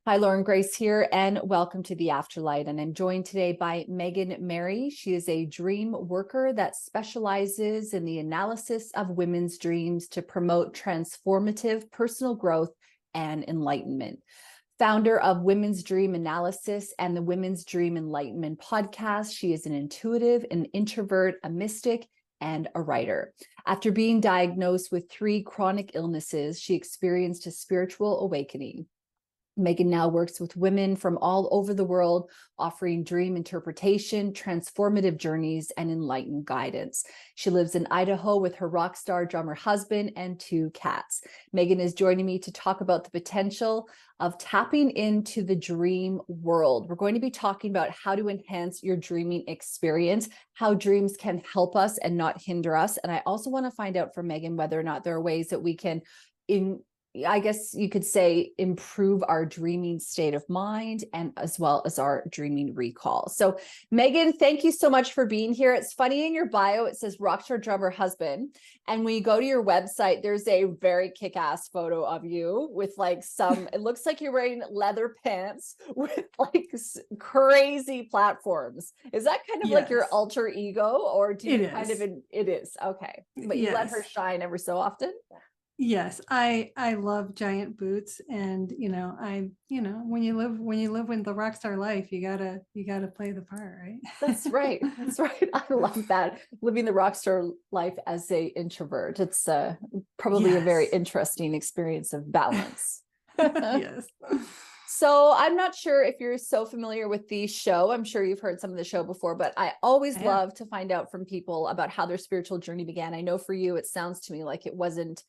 Hi, Lauren Grace here, and welcome to the Afterlight. And I'm joined today by Megan Mary. She is a dream worker that specializes in the analysis of women's dreams to promote transformative personal growth and enlightenment. Founder of Women's Dream Analysis and the Women's Dream Enlightenment podcast, she is an intuitive, an introvert, a mystic, and a writer. After being diagnosed with 3 chronic illnesses, she experienced a spiritual awakening. Megan now works with women from all over the world, offering dream interpretation, transformative journeys, and enlightened guidance. She lives in Idaho with her rock star drummer husband and 2 cats. Megan is joining me to talk about the potential of tapping into the dream world. We're going to be talking about how to enhance your dreaming experience, how dreams can help us and not hinder us. And I also want to find out from Megan whether or not there are ways that we can I guess you could say improve our dreaming state of mind and as well as our dreaming recall. So Megan, thank you so much for being here. It's funny in your bio, it says rockstar drummer husband. And when you go to your website, there's a very kick-ass photo of you with like it looks like you're wearing leather pants with like crazy platforms. Is that kind of like your alter ego, or do you it is. Okay. But you let her shine every so often? Yes, I love giant boots, and when you live in the rock star life, you gotta play the part, right? That's right. That's right. I love that. Living the rock star life as a introvert. It's probably a very interesting experience of balance. Yes. So I'm not sure if you're so familiar with the show. I'm sure you've heard some of the show before, but I always love to find out from people about how their spiritual journey began. I know for you, it sounds to me like it wasn't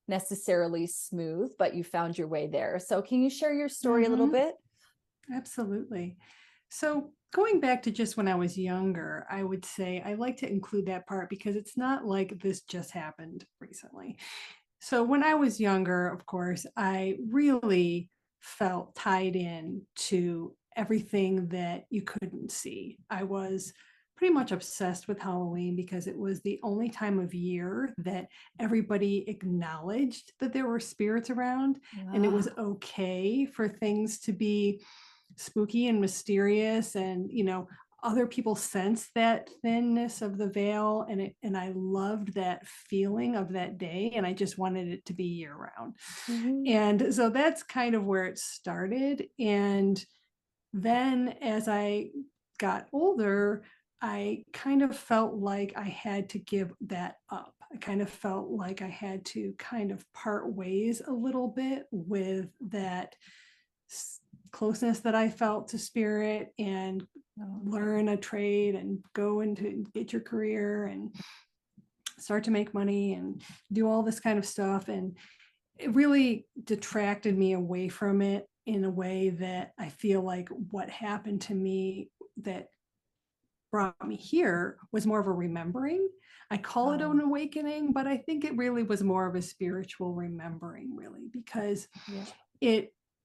necessarily smooth, but you found your way there. So can you share your story a little bit? Absolutely. So going back to just when I was younger, I would say I like to include that part because it's not like this just happened recently. So when I was younger, of course, I really felt tied in to everything that you couldn't see. I was pretty much obsessed with Halloween because it was the only time of year that everybody acknowledged that there were spirits around, and it was okay for things to be spooky and mysterious, and other people sense that thinness of the veil, and I loved that feeling of that day, and I just wanted it to be year round. And so that's kind of where it started. And then as I got older, I kind of felt like I had to give that up. I kind of felt like I had to kind of part ways a little bit with that closeness that I felt to spirit, and learn a trade and go into get your career and start to make money and do all this kind of stuff. And it really detracted me away from it in a way that I feel like what happened to me that brought me here was more of a remembering. I call it an awakening, but I think it really was more of a spiritual remembering, really, because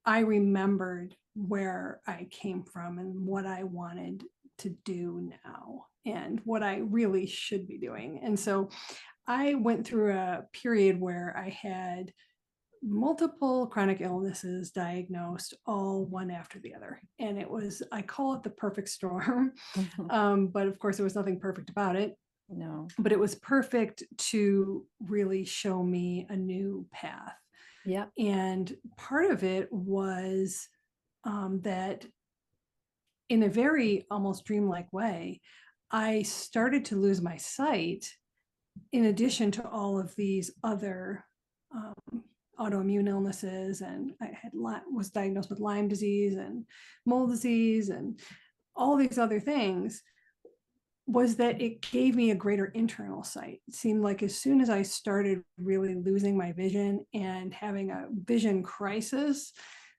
I remembered where I came from and what I wanted to do now and what I really should be doing. And so I went through a period where I had multiple chronic illnesses diagnosed, all one after the other. And I call it the perfect storm. But of course, there was nothing perfect about it. No. But it was perfect to really show me a new path. Yeah. And part of it was that in a very almost dreamlike way, I started to lose my sight in addition to all of these other autoimmune illnesses. And I was diagnosed with Lyme disease and mold disease and all these other things. Was that it gave me a greater internal sight. It seemed like as soon as I started really losing my vision and having a vision crisis,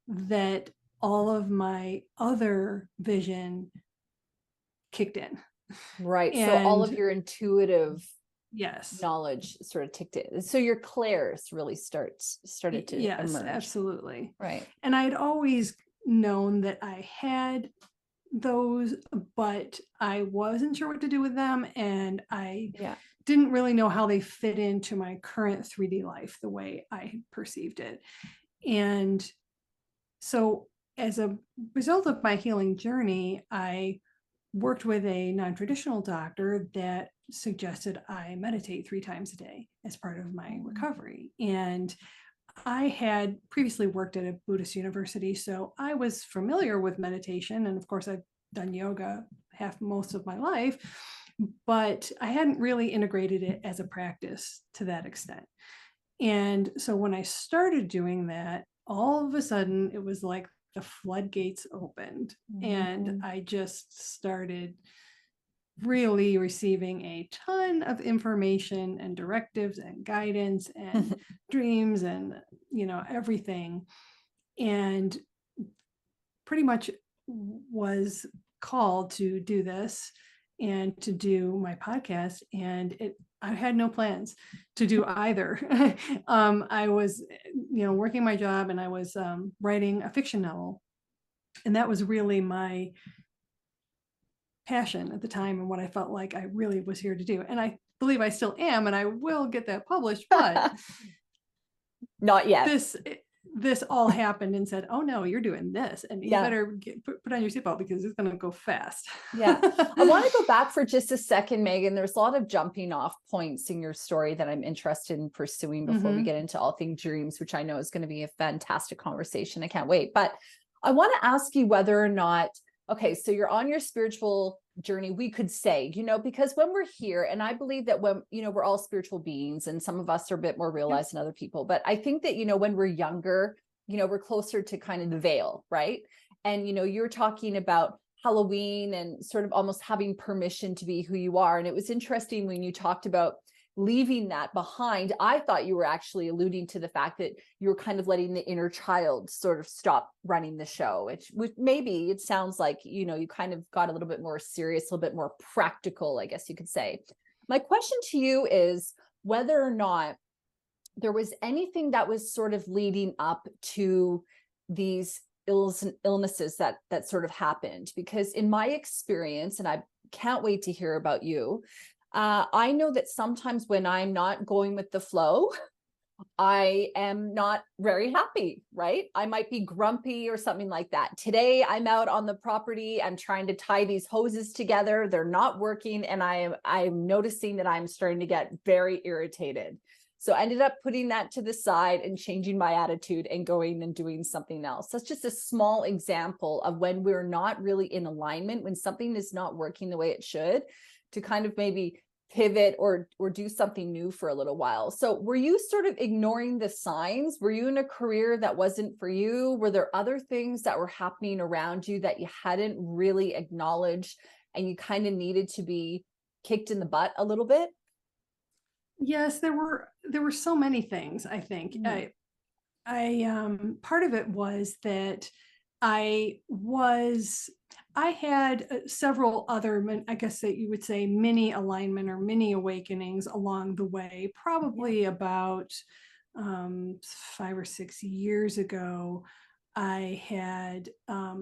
that all of my other vision kicked in. Right. So all of your intuitive knowledge sort of ticked in. So your clairs really started to emerge. Absolutely. Right. And I'd always known that I had those, but I wasn't sure what to do with them, and I didn't really know how they fit into my current 3D life the way I perceived it. And so as a result of my healing journey, I worked with a non-traditional doctor that suggested I meditate 3 times a day as part of my recovery. And I had previously worked at a Buddhist university, so I was familiar with meditation. And of course, I've done yoga most of my life, but I hadn't really integrated it as a practice to that extent. And so when I started doing that, all of a sudden it was like the floodgates opened, and I just started really receiving a ton of information and directives and guidance and dreams and everything, and pretty much was called to do this and to do my podcast. And I had no plans to do either. I was working my job, and I was writing a fiction novel, and that was really my passion at the time and what I felt like I really was here to do. And I believe I still am, and I will get that published, but not yet. This all happened and said, oh no, you're doing this, and you better put on your seatbelt because it's going to go fast. Yeah. I want to go back for just a second, Megan. There's a lot of jumping off points in your story that I'm interested in pursuing before we get into all things dreams, which I know is going to be a fantastic conversation. I can't wait. But I want to ask you whether or not, okay, so you're on your spiritual journey, we could say, because when we're here, and I believe that when, we're all spiritual beings, and some of us are a bit more realized than other people, but I think that, when we're younger, we're closer to kind of the veil, right? And, you're talking about Halloween and sort of almost having permission to be who you are. And it was interesting when you talked about leaving that behind. I thought you were actually alluding to the fact that you were kind of letting the inner child sort of stop running the show, which maybe it sounds like, you kind of got a little bit more serious, a little bit more practical, I guess you could say. My question to you is whether or not there was anything that was sort of leading up to these illnesses that sort of happened, because in my experience, and I can't wait to hear about you, I know that sometimes when I'm not going with the flow, I am not very happy, right? I might be grumpy or something like that. Today, I'm out on the property. I'm trying to tie these hoses together. They're not working. And I'm noticing that I'm starting to get very irritated. So I ended up putting that to the side and changing my attitude and going and doing something else. That's just a small example of when we're not really in alignment, when something is not working the way it should, to kind of maybe pivot or do something new for a little while. So were you sort of ignoring the signs? Were you in a career that wasn't for you? Were there other things that were happening around you that you hadn't really acknowledged and you kind of needed to be kicked in the butt a little bit? Yes, there were so many things, I think. I part of it was that I had several other, I guess that you would say, mini alignment or mini awakenings along the way, probably about 5 or 6 years ago. I had a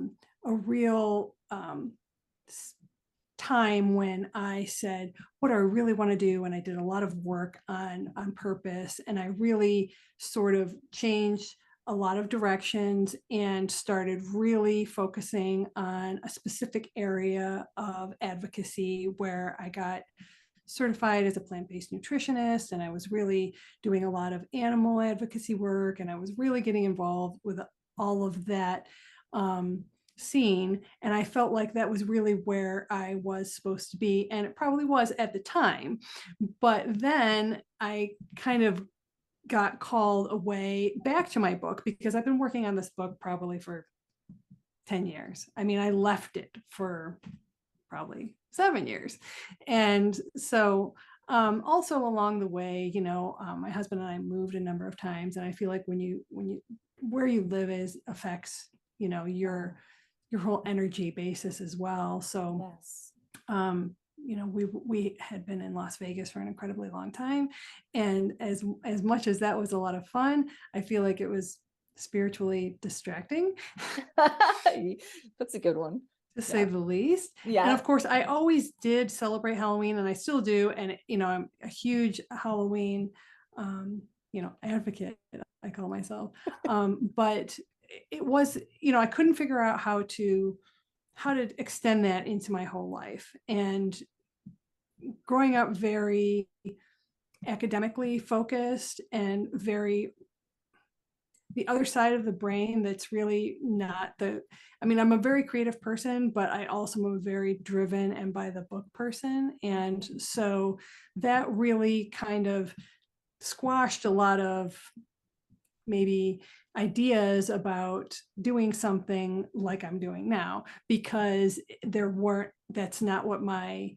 real time when I said, what do I really want to do? And I did a lot of work on purpose, and I really sort of changed a lot of directions and started really focusing on a specific area of advocacy where I got certified as a plant-based nutritionist, and I was really doing a lot of animal advocacy work, and I was really getting involved with all of that scene. And I felt like that was really where I was supposed to be, and it probably was at the time. But then I kind of got called away back to my book, because I've been working on this book probably for 10 years. I mean, I left it for probably 7 years. And so also along the way, my husband and I moved a number of times, and I feel like when you where you live affects your whole energy basis as well. So yes. We had been in Las Vegas for an incredibly long time, and as much as that was a lot of fun, I feel like it was spiritually distracting. That's a good one, to say the least. Yeah. And of course, I always did celebrate Halloween, and I still do. And I'm a huge Halloween advocate, I call myself. But it was, I couldn't figure out how to extend that into my whole life. And growing up very academically focused and very the other side of the brain, that's really not I'm a very creative person, but I also am a very driven and by the book person. And so that really kind of squashed a lot of maybe ideas about doing something like I'm doing now, because that's not what my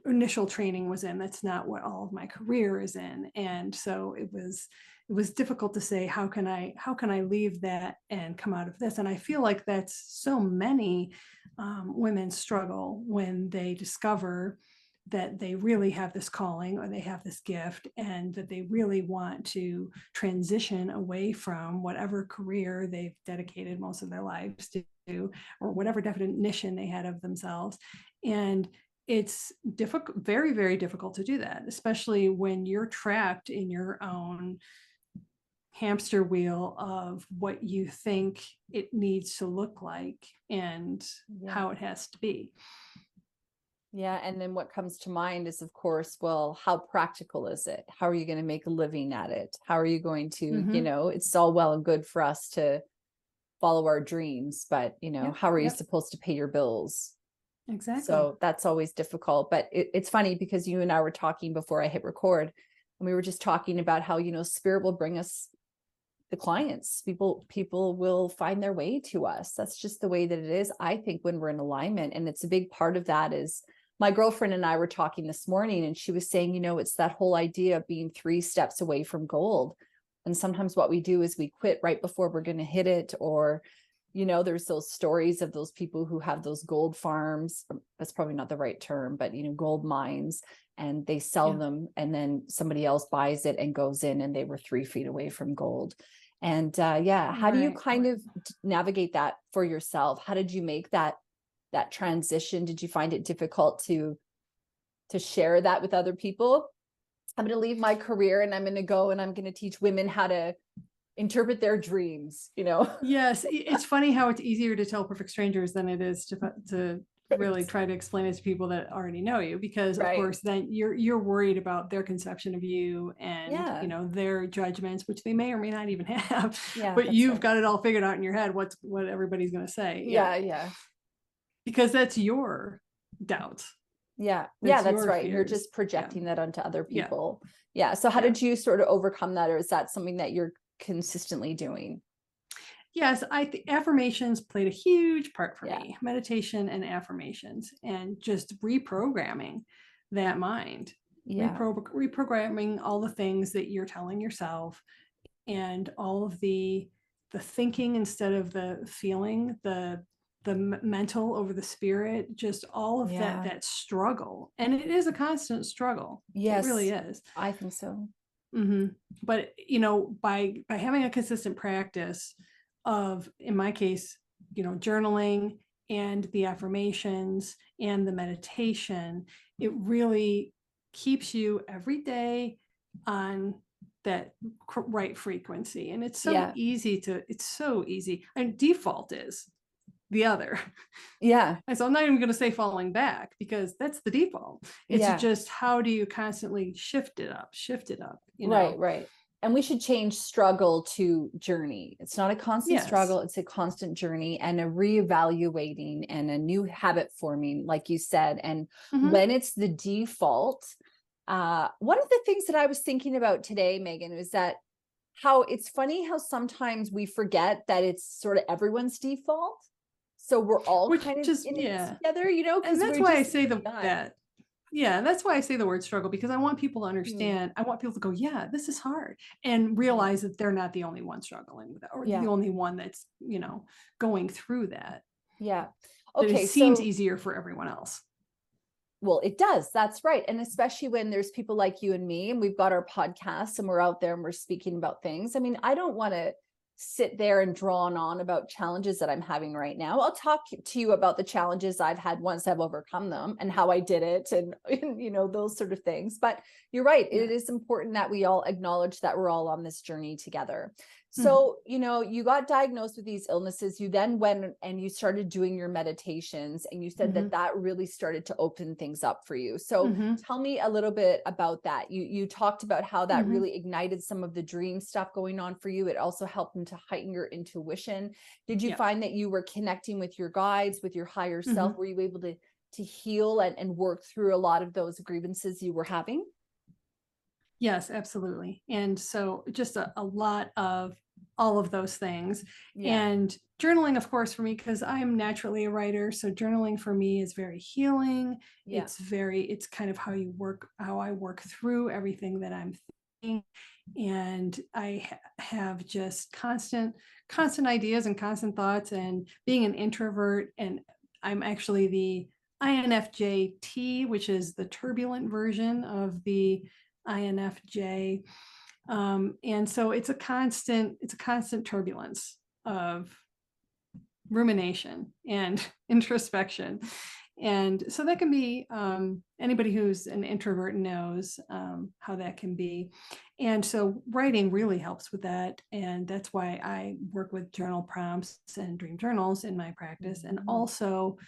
initial training was in. That's not what all of my career is in. And so it was difficult to say, how can I leave that and come out of this? And I feel like that's so many women struggle when they discover that they really have this calling or they have this gift, and that they really want to transition away from whatever career they've dedicated most of their lives to, or whatever definition they had of themselves. And it's difficult, very, very difficult to do that, especially when you're trapped in your own hamster wheel of what you think it needs to look like and how it has to be. Yeah. And then what comes to mind is, of course, well, how practical is it? How are you going to make a living at it? How are you going to, it's all well and good for us to follow our dreams, but, how are you supposed to pay your bills? Exactly. So that's always difficult. But it's funny because you and I were talking before I hit record, and we were just talking about how, spirit will bring us the clients. People will find their way to us. That's just the way that it is, I think, when we're in alignment. And it's a big part of that. Is my girlfriend and I were talking this morning, and she was saying, it's that whole idea of being 3 steps away from gold. And sometimes what we do is we quit right before we're going to hit it, or there's those stories of those people who have those gold farms. That's probably not the right term, but, gold mines, and they sell them, and then somebody else buys it and goes in, and they were 3 feet away from gold. And how do you kind of navigate that for yourself? How did you make that transition? Did you find it difficult to share that with other people? I'm going to leave my career and I'm going to go and I'm going to teach women how to interpret their dreams, Yes. It's funny how it's easier to tell perfect strangers than it is to really try to explain it to people that already know you, because of course then you're worried about their conception of you and their judgments, which they may or may not even have, but you've got it all figured out in your head what everybody's going to say. Because that's your doubts. That's right. Fears. You're just projecting that onto other people. So how did you sort of overcome that? Or is that something that you're consistently doing? Yes, I think affirmations played a huge part for me. Meditation and affirmations, and just reprogramming that mind. Reprogramming all the things that you're telling yourself, and all of the thinking instead of the feeling, the mental over the spirit, just all of that struggle. And it is a constant struggle. It really is. I think so. But by having a consistent practice of, in my case, journaling and the affirmations and the meditation, it really keeps you every day on that right frequency. And it's so easy. And default is the other. So I'm not even going to say falling back, because that's the default. It's just, how do you constantly shift it up, Right. And we should change struggle to journey. It's not a constant struggle. It's a constant journey, and a reevaluating and a new habit forming, like you said. And when it's the default, one of the things that I was thinking about today, Megan, was that how it's funny how sometimes we forget that it's sort of everyone's default. So we're all kind of in it together, and that's why I say that's why I say the word struggle, because I want people to understand. I want people to go, this is hard, and realize that they're not the only one struggling with it, or the only one that's, going through that. Okay. It seems easier for everyone else. Well, it does. That's right. And especially when there's people like you and me, and we've got our podcasts and we're out there and we're speaking about things. I mean, I don't want to sit there and drawn on about challenges that I'm having right now. I'll talk to you about the challenges I've had once I've overcome them and how I did it and you know, those sort of things. But you're right. Yeah. It is important that we all acknowledge that we're all on this journey together. Mhm. So, you know, you got diagnosed with these illnesses. You then went and you started doing your meditations, and you said that Mhm. that really started to open things up for you. So Mhm. tell me a little bit about that. You talked about how that Mhm. really ignited some of the dream stuff going on for you. It also helped them to heighten your intuition. Did you Yeah. find that you were connecting with your guides, with your higher self? Mhm. Were you able to heal and work through a lot of those grievances you were having? Yes, absolutely. And so just a lot of all of those things. Yeah. And journaling, of course, for me, because I am naturally a writer. So journaling for me is very healing. Yeah. It's kind of how I work through everything that I'm thinking. And have just constant ideas and constant thoughts. And being an introvert, and I'm actually the INFJT, which is the turbulent version of the INFJ. And so it's a constant turbulence of rumination and introspection. And so that can be, anybody who's an introvert knows how that can be. And so writing really helps with that. And that's why I work with journal prompts and dream journals in my practice, and Mhm. also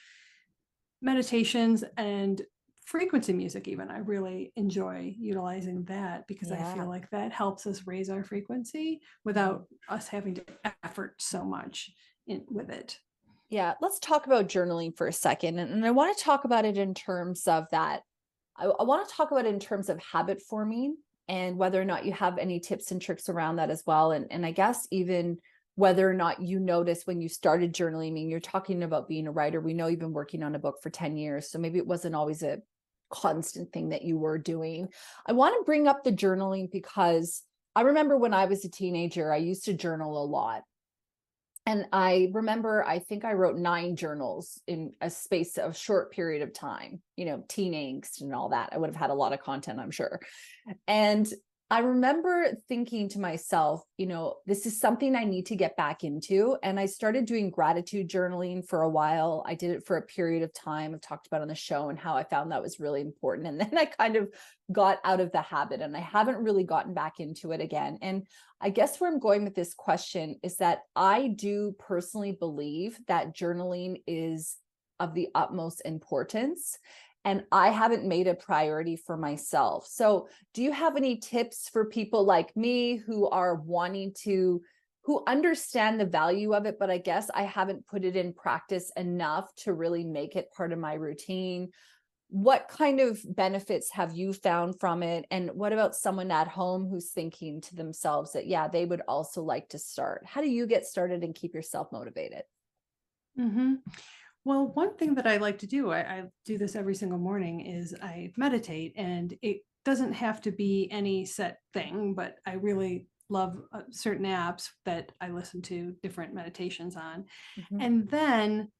meditations and frequency music. Even I really enjoy utilizing that, because I feel Yeah. like that helps us raise our frequency without us having to effort so much with it. Yeah, let's talk about journaling for a second. And I want to talk about it in terms of that. I want to talk about it in terms of habit forming and whether or not you have any tips and tricks around that as well. And I guess even whether or not you noticed when you started journaling. I mean, you're talking about being a writer. We know you've been working on a book for 10 years. So maybe it wasn't always a constant thing that you were doing. I want to bring up the journaling because I remember when I was a teenager, I used to journal a lot. And I remember, I think I wrote 9 journals in a space of short period of time, you know, teen angst and all that. I would have had a lot of content, I'm sure. And I remember thinking to myself, you know, this is something I need to get back into. And I started doing gratitude journaling for a while. I did it for a period of time. I've talked about on the show and how I found that was really important. And then I kind of got out of the habit and I haven't really gotten back into it again. And I guess where I'm going with this question is that I do personally believe that journaling is of the utmost importance. And I haven't made a priority for myself. So, do you have any tips for people like me who are wanting to, who understand the value of it, but I guess I haven't put it in practice enough to really make it part of my routine? What kind of benefits have you found from it? And what about someone at home who's thinking to themselves that, yeah, they would also like to start? How do you get started and keep yourself motivated? Hmm. Well, one thing that I like to do, I do this every single morning, is I meditate. And it doesn't have to be any set thing, but I really love certain apps that I listen to different meditations on. Mhm. And then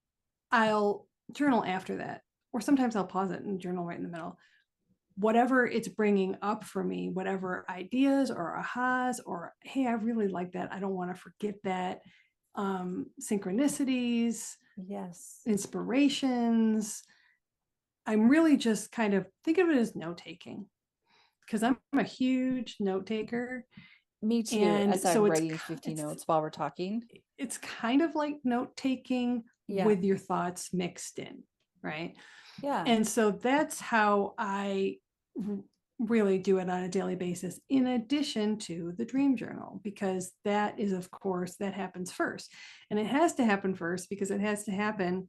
I'll journal after that, or sometimes I'll pause it and journal right in the middle. Whatever it's bringing up for me, whatever ideas or ahas, or hey, I really like that, I don't want to forget that, synchronicities, Yes. inspirations. I'm really just kind of think of it as note taking, because I'm a huge note taker. Me too, And as so I'm writing 50 notes while we're talking. it's kind of like note taking Yeah. with your thoughts mixed in, right? Yeah. And so that's how I really do it on a daily basis, in addition to the dream journal, because that is, of course, that happens first. And it has to happen first because it has to happen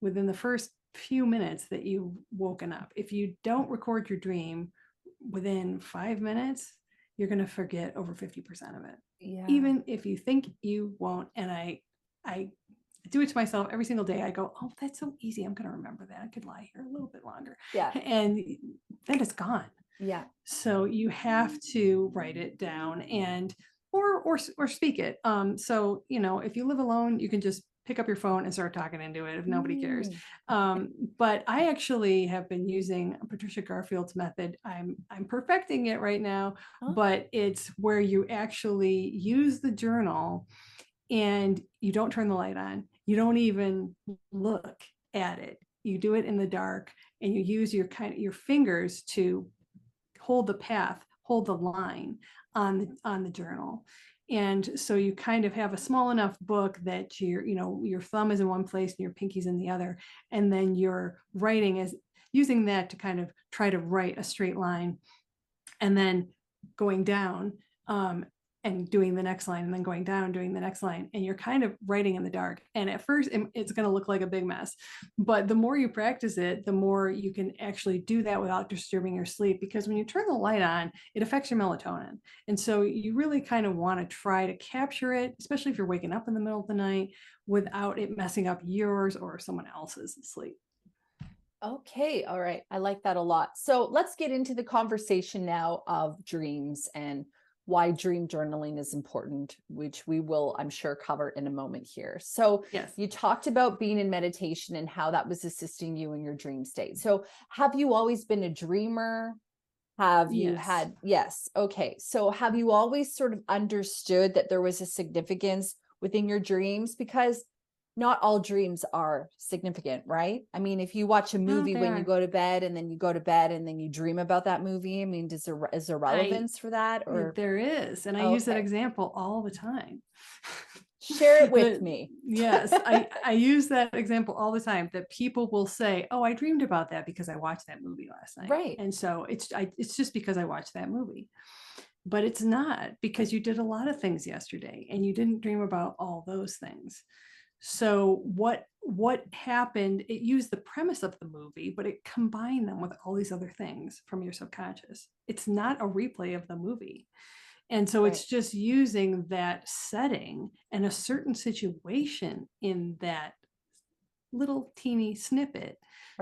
within the first few minutes that you've woken up. If you don't record your dream within 5 minutes, you're going to forget over 50% of it, Yeah. even if you think you won't. And I do it to myself every single day. I go, oh, that's so easy. I'm going to remember that. I could lie here a little bit longer. Yeah. And then it's gone. Yeah. So you have to write it down, and or speak it. So, if you live alone, you can just pick up your phone and start talking into it if nobody cares. Mm. But I actually have been using Patricia Garfield's method. I'm perfecting it right now, Huh? but it's where you actually use the journal and you don't turn the light on. You don't even look at it. You do it in the dark, and you use your fingers to hold the path, hold the line on the journal. And so you kind of have a small enough book that your thumb is in one place and your pinky's in the other, and then you're writing as using that to kind of try to write a straight line, and then going down, and doing the next line, and then going down, doing the next line, and you're kind of writing in the dark. And at first it's going to look like a big mess, but the more you practice it, the more you can actually do that without disturbing your sleep, because when you turn the light on, it affects your melatonin. And so you really kind of want to try to capture it, especially if you're waking up in the middle of the night, without it messing up yours or someone else's sleep. Okay. All right. I like that a lot. So let's get into the conversation now of dreams and why dream journaling is important, which we will, I'm sure, cover in a moment here. So Yes. you talked about being in meditation and how that was assisting you in your dream state. So have you always been a dreamer? Have you Yes. had, yes. Okay. So have you always sort of understood that there was a significance within your dreams? Because not all dreams are significant, right? I mean, if you watch a movie when you go to bed and then you go to bed and then you dream about that movie, I mean, is there relevance for that? Or There is, and I use that example all the time. Share it with me. Yes, I use that example all the time, that people will say, "Oh, I dreamed about that because I watched that movie last night." Right. And so it's just because I watched that movie. But it's not, because you did a lot of things yesterday and you didn't dream about all those things. So what happened, it used the premise of the movie, but it combined them with all these other things from your subconscious. It's not a replay of the movie. And so it's just using that setting and a certain situation in that little teeny snippet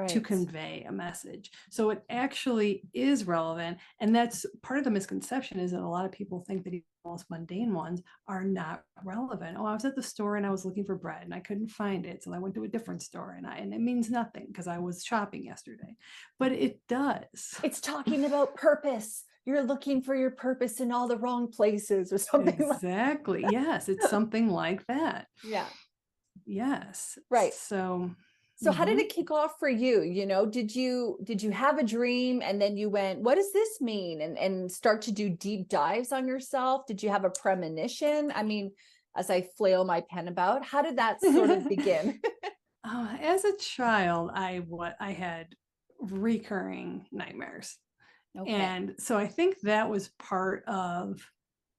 to convey a message. So it actually is relevant. And that's part of the misconception, is that a lot of people think that the most mundane ones are not relevant. Oh, I was at the store and I was looking for bread and I couldn't find it, so I went to a different store, and it means nothing because I was shopping yesterday. But it does. It's talking about purpose. You're looking for your purpose in all the wrong places or something. Exactly. Yes, it's something like that. Yeah. Yes. Right. So how did it kick off for you? Did you have a dream and then you went, what does this mean? And start to do deep dives on yourself? Did you have a premonition? I mean, as I flail my pen about, how did that sort of begin? As a child, I had recurring nightmares. Okay. And so I think that was part of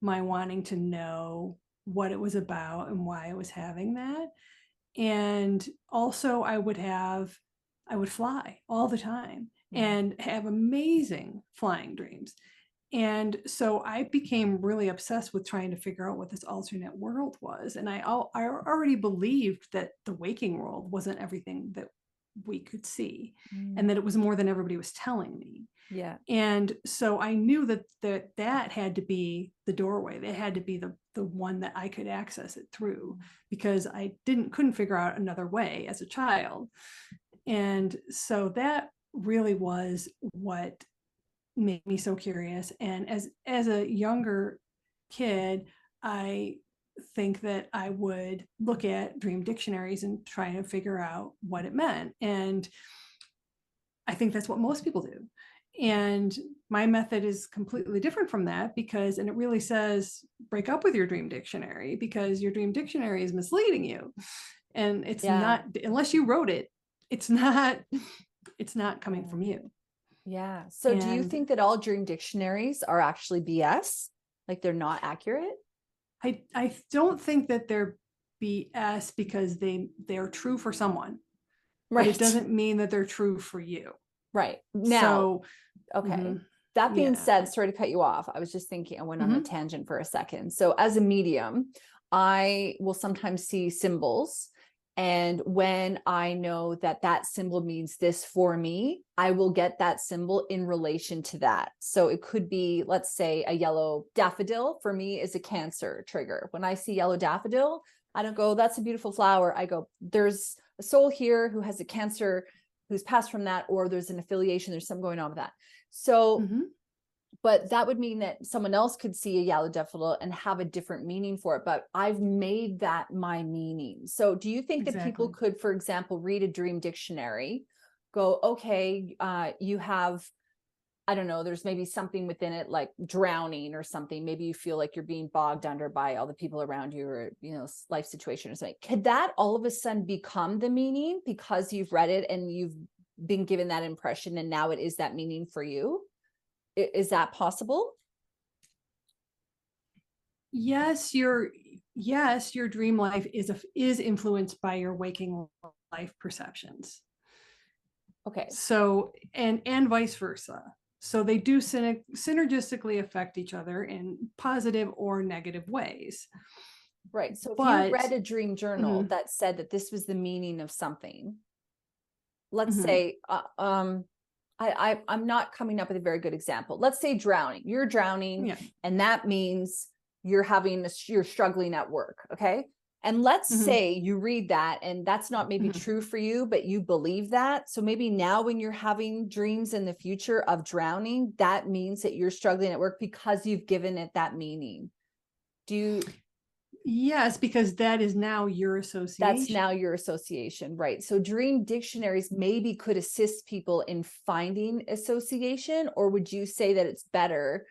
my wanting to know what it was about and why I was having that. And also I would fly all the time and have amazing flying dreams. And so I became really obsessed with trying to figure out what this alternate world was. And I already believed that the waking world wasn't everything that we could see, and that it was more than everybody was telling me. Yeah. And so I knew that had to be the doorway. That had to be the one that I could access it through, because I couldn't figure out another way as a child. And so that really was what made me so curious. And as a younger kid, I think that I would look at dream dictionaries and try to figure out what it meant. And I think that's what most people do. And my method is completely different from that, because, and it really says, break up with your dream dictionary, because your dream dictionary is misleading you. And it's not, unless you wrote it, it's not coming from you. Yeah. So do you think that all dream dictionaries are actually BS? Like they're not accurate? I don't think that they're BS, because they're true for someone. Right. But it doesn't mean that they're true for you. Right. Now, okay. That being said, sorry to cut you off. I was just thinking, I went on a tangent for a second. So as a medium, I will sometimes see symbols And when I know that that symbol means this for me, I will get that symbol in relation to that. So it could be, let's say, a yellow daffodil for me is a Cancer trigger. When I see yellow daffodil, I don't go, that's a beautiful flower. I go, there's a soul here who has a Cancer, who's passed from that, or there's an affiliation, there's something going on with that. So but that would mean that someone else could see a yellow daffodil and have a different meaning for it. But I've made that my meaning. So do you think that people could, for example, read a dream dictionary, go, okay, you have, I don't know, there's maybe something within it like drowning or something. Maybe you feel like you're being bogged under by all the people around you, or, you know, life situation or something. Could that all of a sudden become the meaning because you've read it and you've been given that impression and now it is that meaning for you? Is that possible? Yes, your dream life is influenced by your waking life perceptions. Okay. So and vice versa. So they do synergistically affect each other in positive or negative ways. Right. So if you read a dream journal that said that this was the meaning of something, let's say, I'm not coming up with a very good example. Let's say drowning. You're drowning, and that means you're struggling at work. Okay. And let's say you read that and that's not maybe true for you, but you believe that. So maybe now when you're having dreams in the future of drowning, that means that you're struggling at work because you've given it that meaning. Yes, because that is now your association. That's now your association, right? So dream dictionaries maybe could assist people in finding association, or would you say that it's better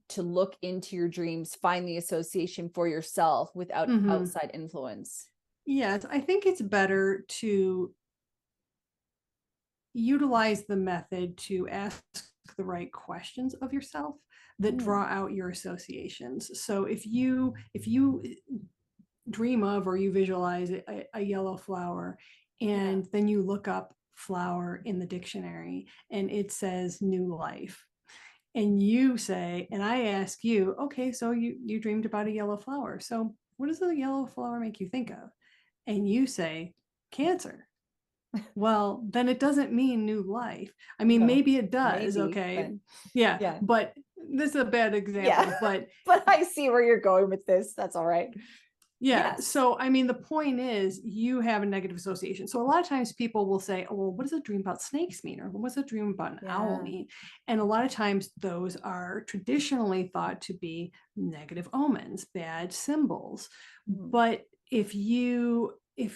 to look into your dreams, find the association for yourself without outside influence? Yes, I think it's better to utilize the method to ask the right questions of yourself that draw out your associations. So if you dream of or you visualize a yellow flower and then you look up flower in the dictionary and it says new life, and you say, and I ask you, okay, so you dreamed about a yellow flower, so what does a yellow flower make you think of? And you say Cancer. Well, then it doesn't mean new life. I mean, maybe it does. Maybe, okay. But this is a bad example, but I see where you're going with this. That's all right. So, I mean, the point is you have a negative association. So a lot of times people will say, oh, well, what does a dream about snakes mean? Or what's a dream about an owl mean? And a lot of times those are traditionally thought to be negative omens, bad symbols. But if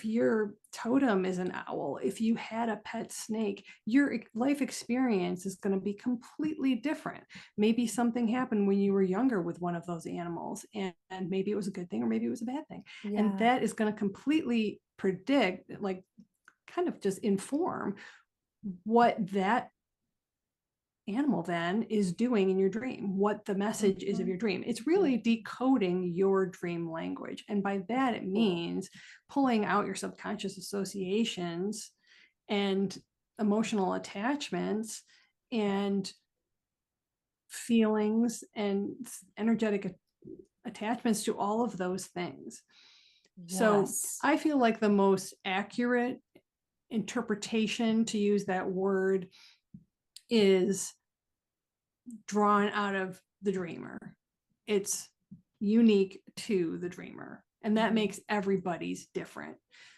your totem is an owl, if you had a pet snake, your life experience is going to be completely different. Maybe something happened when you were younger with one of those animals, and maybe it was a good thing or maybe it was a bad thing. And that is going to completely predict, like kind of just inform what that animal then is doing in your dream, what the message is of your dream. It's really decoding your dream language. And by that, it means pulling out your subconscious associations and emotional attachments and feelings and energetic attachments to all of those things. So I feel like the most accurate interpretation, to use that word, is drawn out of the dreamer. It's unique to the dreamer, and that makes everybody's different.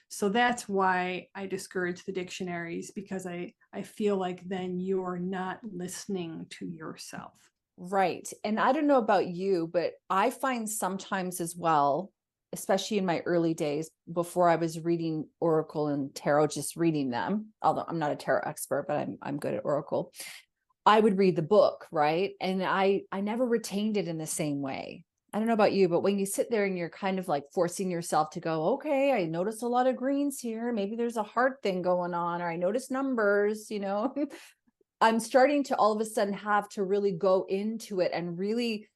So that's why I discourage the dictionaries, because I feel like then you're not listening to yourself. Right. And I don't know about you, but I find sometimes as well, especially in my early days before I was reading Oracle and Tarot, just reading them, although I'm not a tarot expert, but I'm good at Oracle. I would read the book, right? And I never retained it in the same way. I don't know about you, but when you sit there and you're kind of like forcing yourself to go, okay, I noticed a lot of greens here. Maybe there's a heart thing going on, or I noticed numbers, you know, I'm starting to all of a sudden have to really go into it and really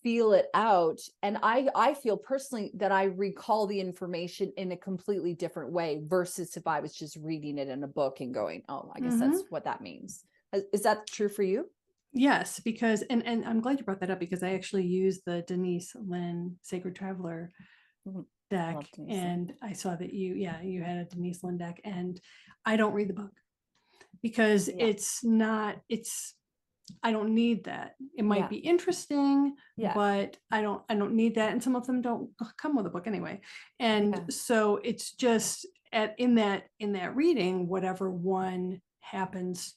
feel it out. And I feel personally that I recall the information in a completely different way versus if I was just reading it in a book and going, oh, I guess that's what that means. Is that true for you? Yes, because, and I'm glad you brought that up, because I actually use the Denise Lynn Sacred Traveler deck, Love Denise. and I saw that you had a Denise Lynn deck, and I don't read the book because Yeah. I don't need that. It might Yeah. be interesting, Yeah. but I don't need that. And some of them don't come with a book anyway. And Yeah. so it's just in that reading, whatever one happens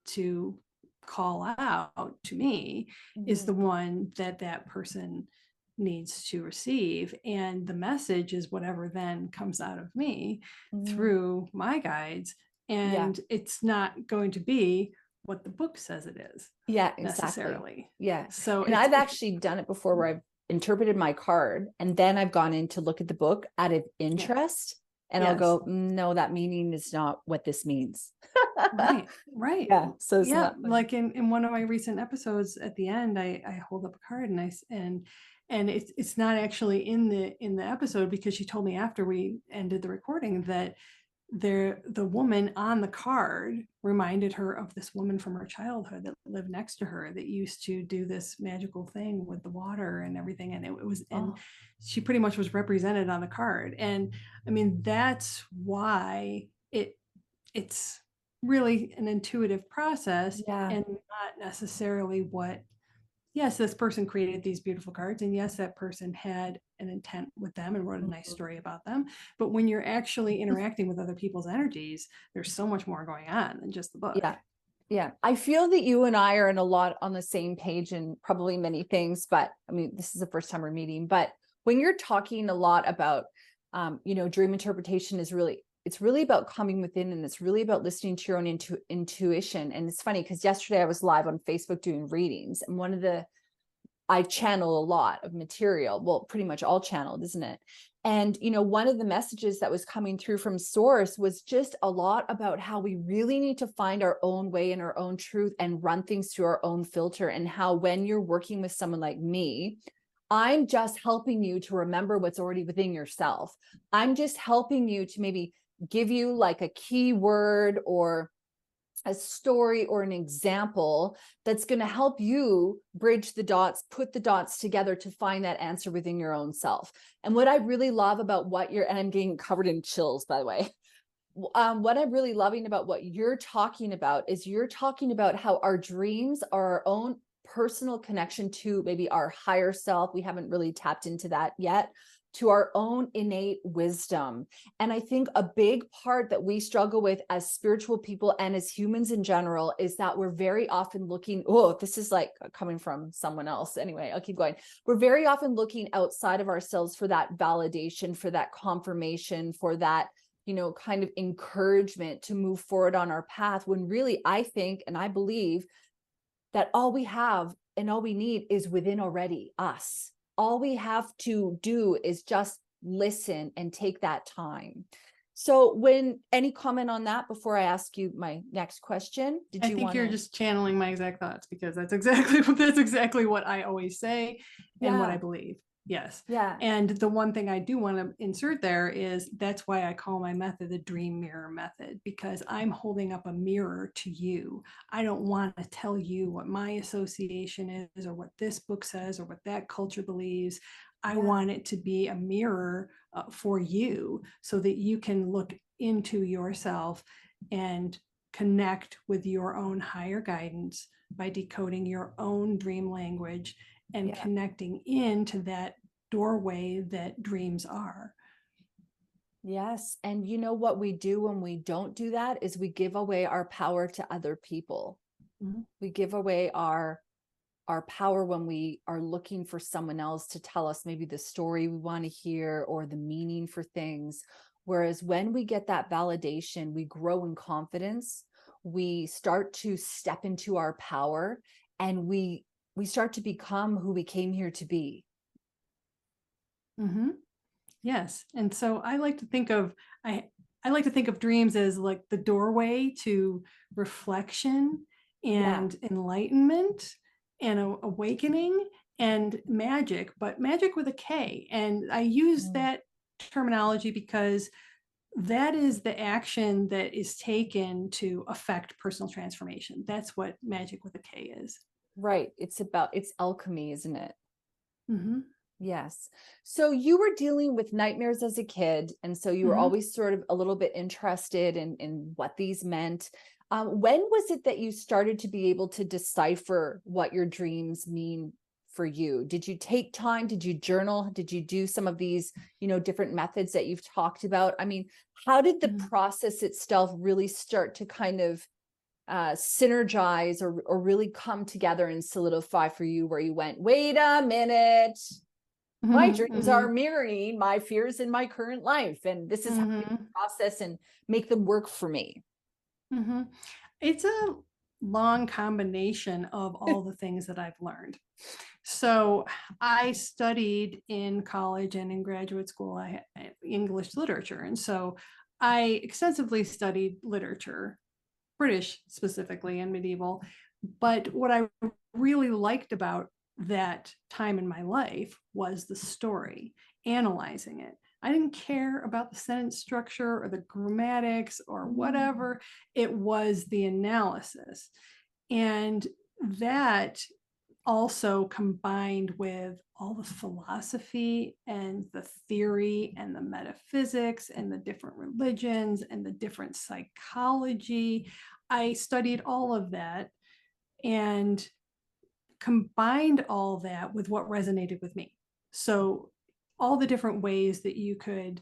to call out to me is the Mhm. one that person needs to receive. And the message is whatever then comes out of me Mhm. through my guides. Yeah. And it's not going to be what the book says it is Yeah, exactly. necessarily. Yeah. So And it's I've actually done it before where I've interpreted my card and then I've gone in to look at the book out of yeah, interest and I'll yes, go, no, that meaning is not what this means. right. Yeah. So isn't Yeah, that funny? like in one of my recent episodes at the end, I hold up a card and and it's not actually in the episode because she told me after we ended the recording that the woman on the card reminded her of this woman from her childhood that lived next to her that used to do this magical thing with the water and everything, and it was, and Oh, she pretty much was represented on the card. And I mean, that's why it's really an intuitive process yeah. and not necessarily what, yes, this person created these beautiful cards, and yes, that person had an intent with them and wrote a nice Mhm. story about them. But when you're actually interacting with other people's energies, there's so much more going on than just the book. Yeah. Yeah. I feel that you and I are in a lot on the same page in probably many things, but I mean, this is the first time we're meeting, but when you're talking a lot about, dream interpretation is really, it's really about coming within and it's really about listening to your own intuition. And it's funny because yesterday I was live on Facebook doing readings and I channel a lot of material. Well, pretty much all channeled, isn't it? And, one of the messages that was coming through from source was just a lot about how we really need to find our own way and our own truth and run things through our own filter. And how when you're working with someone like me, I'm just helping you to remember what's already within yourself. I'm just helping you to maybe give you like a keyword or a story or an example that's going to help you bridge the dots, put the dots together to find that answer within your own self. And what I really love about and I'm getting covered in chills, by the way. What I'm really loving about what you're talking about is you're talking about how our dreams are our own personal connection to maybe our higher self. We haven't really tapped into that yet, to our own innate wisdom. And I think a big part that we struggle with as spiritual people and as humans in general is that we're very often looking, oh, this is like coming from someone else. Anyway, I'll keep going. We're very often looking outside of ourselves for that validation, for that confirmation, for that kind of encouragement to move forward on our path, when really I think and I believe that all we have and all we need is within already us. All we have to do is just listen and take that time. So any comment on that before I ask you my next question? Did I you think want you're to? just channeling my exact thoughts because that's exactly what I always say and what I Yeah. believe. Yes. Yeah. And the one thing I do want to insert there is that's why I call my method the dream mirror method, because I'm holding up a mirror to you. I don't want to tell you what my association is or what this book says or what that culture believes. I Yeah. want it to be a mirror for you so that you can look into yourself and connect with your own higher guidance by decoding your own dream language and Yeah. connecting into that doorway that dreams are. Yes. And you know what we do when we don't do that is we give away our power to other people. Mm-hmm. We give away our power when we are looking for someone else to tell us maybe the story we want to hear or the meaning for things. Whereas when we get that validation, we grow in confidence, we start to step into our power, and we start to become who we came here to be. Mm-hmm. Yes. And so I like to think of dreams as like the doorway to reflection Yeah. and enlightenment and awakening and magic, but magic with a K. And I use Mm. that terminology because that is the action that is taken to affect personal transformation. That's what magic with a K is. Right. It's alchemy, isn't it? Mm-hmm. Yes. So you were dealing with nightmares as a kid, and so you were Mhm. always sort of a little bit interested in what these meant. When was it that you started to be able to decipher what your dreams mean for you? Did you take time? Did you journal? Did you do some of these, different methods that you've talked about? I mean, how did the Mhm. process itself really start to kind of synergize or really come together and solidify for you, where you went, wait a minute, my Mhm. dreams are Mhm. mirroring my fears in my current life, and this is how I Mhm. process and make them work for me. Mhm. It's a long combination of all the things that I've learned. So I studied in college and in graduate school, I had English literature. And so I extensively studied literature, British specifically, and medieval. But what I really liked about that time in my life was the story, analyzing it. I didn't care about the sentence structure or the grammatics or Mm. whatever. It was the analysis. And that also combined with all the philosophy and the theory and the metaphysics and the different religions and the different psychology. I studied all of that and combined all that with what resonated with me. So, all the different ways that you could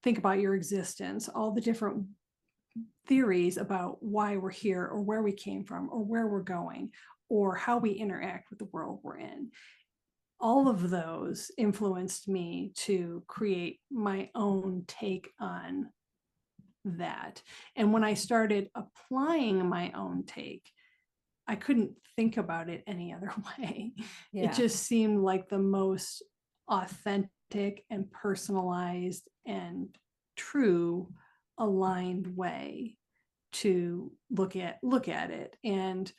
think about your existence, all the different theories about why we're here or where we came from or where we're going or how we interact with the world we're in. All of those influenced me to create my own take on that. And when I started applying my own take, I couldn't think about it any other way. It Yeah. just seemed like the most authentic and personalized and true aligned way to look at it. And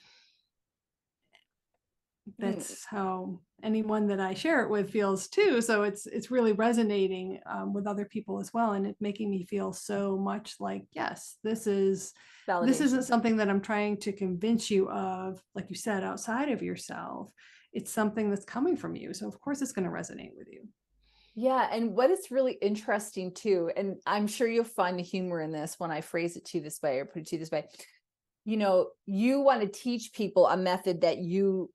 Mm. that's how anyone that I share it with feels too. So it's really resonating with other people as well, and it's making me feel so much like, yes, this isn't Validation. something that I'm trying to convince you of, like you said, outside of yourself. It's something that's coming from you, so of course it's going to resonate with you. Yeah. And what is really interesting too, and I'm sure you'll find the humor in this when I phrase it to you this way or put it to you this way. You want to teach people a method that you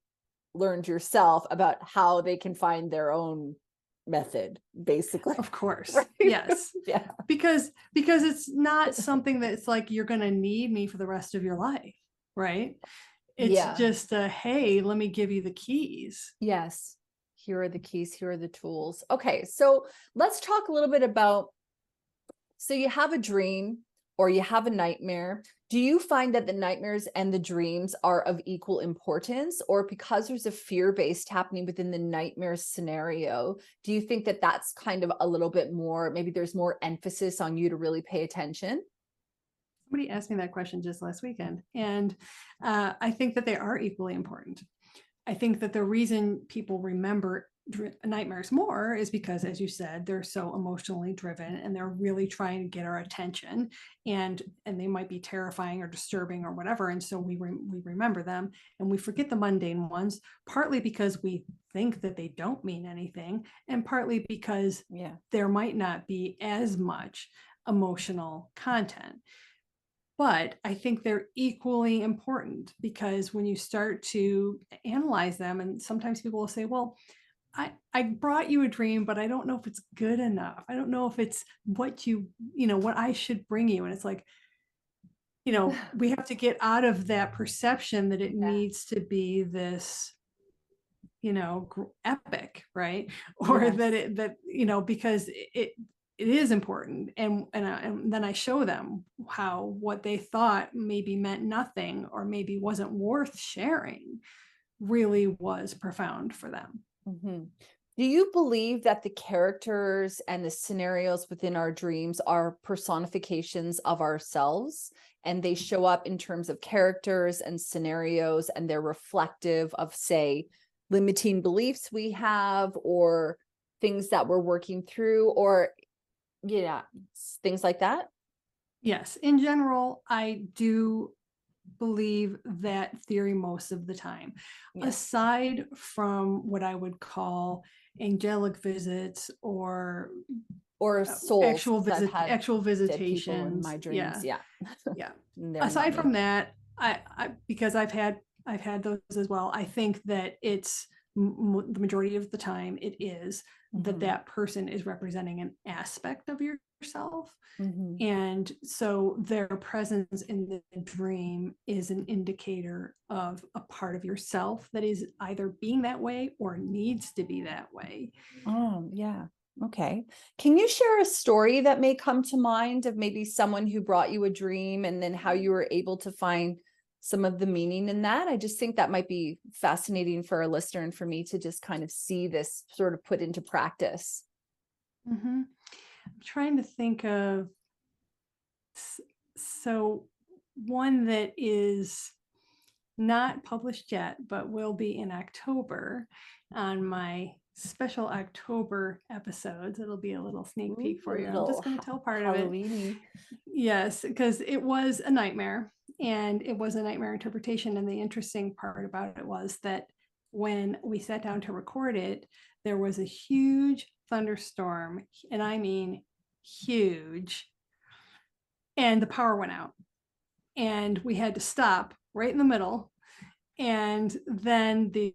learned yourself about how they can find their own method, basically. Of course, Right? yes, Yeah. because it's not something that's like you're going to need me for the rest of your life, right? It's Yeah. just a, hey, let me give you the keys. Yes. Here are the keys. Here are the tools. Okay. So let's talk a little bit about, so you have a dream or you have a nightmare. Do you find that the nightmares and the dreams are of equal importance, or because there's a fear-based happening within the nightmare scenario, do you think that that's kind of a little bit more, maybe there's more emphasis on you to really pay attention? Somebody asked me that question just last weekend, and I think that they are equally important. I think that the reason people remember nightmares more is because, as you said, they're so emotionally driven and they're really trying to get our attention, and they might be terrifying or disturbing or whatever, and so we remember them and we forget the mundane ones, partly because we think that they don't mean anything, and partly because Yeah. there might not be as much emotional content. But I think they're equally important because when you start to analyze them, and sometimes people will say, well, I brought you a dream, but I don't know if it's good enough. I don't know if it's what what I should bring you. And it's like, we have to get out of that perception that it Yeah. needs to be this, epic, right? Or that Yes. it, that, because it is important. And then I show them how what they thought maybe meant nothing or maybe wasn't worth sharing really was profound for them. Hmm. Do you believe that the characters and the scenarios within our dreams are personifications of ourselves, and they show up in terms of characters and scenarios, and they're reflective of, say, limiting beliefs we have, or things that we're working through, or yeah, things like that? Yes, in general, I do believe that theory most of the time, Yeah. aside from what I would call angelic visits or souls, because I've had actual dead people in my visitations. dreams. Yeah. Yeah. They're not Aside me. from that, I because I've had those as well. I think that it's the majority of the time it is Mhm. that person is representing an aspect of yourself. Mhm. And so their presence in the dream is an indicator of a part of yourself that is either being that way or needs to be that way. Oh, yeah. Okay. Can you share a story that may come to mind of maybe someone who brought you a dream and then how you were able to find some of the meaning in that? I just think that might be fascinating for our listener and for me to just kind of see this sort of put into practice. Mm-hmm. I'm trying to think of so one that is not published yet, but will be in October on my special October episodes. It'll be a little sneak Ooh, peek for a you. I'm just little going to tell part of it. Halloweeny. Yes, because it was a nightmare and it was a nightmare interpretation. And the interesting part about it was that when we sat down to record it, there was a huge thunderstorm, and I mean huge, and the power went out. And we had to stop right in the middle, and then the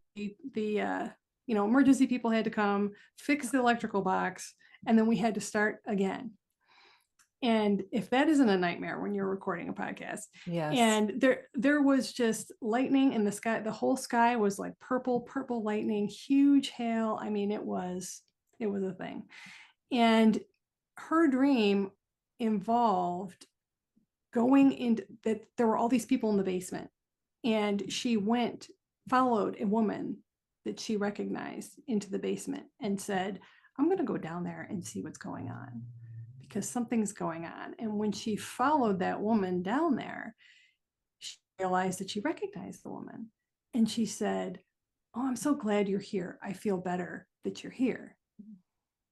emergency people had to come fix the electrical box, and then we had to start again. And if that isn't a nightmare when you're recording a podcast. Yes. And there was just lightning in the sky. The whole sky was like purple lightning, huge hail. I mean, it was a thing. And her dream involved going into that there were all these people in the basement, and she followed a woman that she recognized into the basement and said, I'm going to go down there and see what's going on because something's going on. And when she followed that woman down there, she realized that she recognized the woman, and she said, oh, I'm so glad you're here. I feel better that you're here.